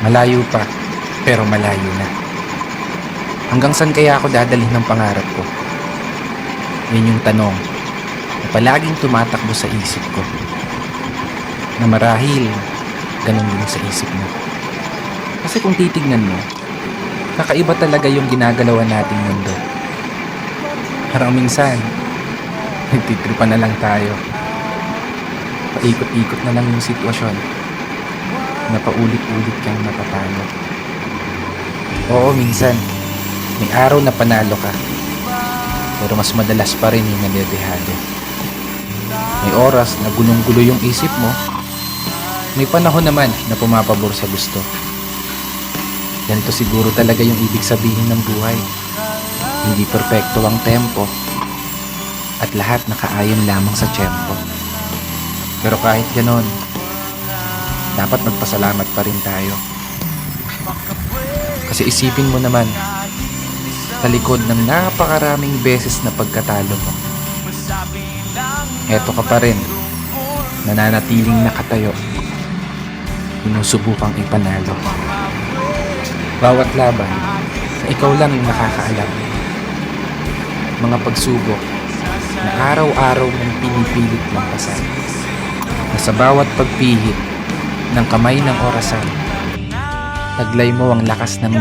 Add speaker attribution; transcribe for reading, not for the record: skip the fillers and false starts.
Speaker 1: Malayo pa, pero malayo na. Hanggang saan kaya ako dadalhin ng pangarap ko? Yun yung tanong na palaging tumatakbo sa isip ko. Na marahil, ganun din sa isip mo. Kasi kung titignan mo, kakaiba talaga yung ginagalawan nating mundo. Parang minsan, nagtitripa na lang tayo. Paikot-ikot na lang yung sitwasyon na paulit-ulit kang napapalo. Oo, minsan, may araw na panalo ka, pero mas madalas pa rin yung nadedehado. May oras na gulong-gulo yung isip mo, may panahon naman na pumapabor sa gusto. Ganito siguro talaga yung ibig sabihin ng buhay. Hindi perpekto ang tempo at lahat nakaayon lamang sa tiyempo. Pero kahit ganon, dapat magpasalamat pa rin tayo. Kasi isipin mo naman, sa likod ng napakaraming beses na pagkatalo mo, eto ka pa rin, nananatiling nakatayo, sinusubukang ipanalo. Bawat laban, ikaw lang yung nakakaalam. Mga pagsubok na araw-araw mong pinipilit lampasan, na sa bawat pagpihit ng kamay ng orasan, taglay mo ang lakas ng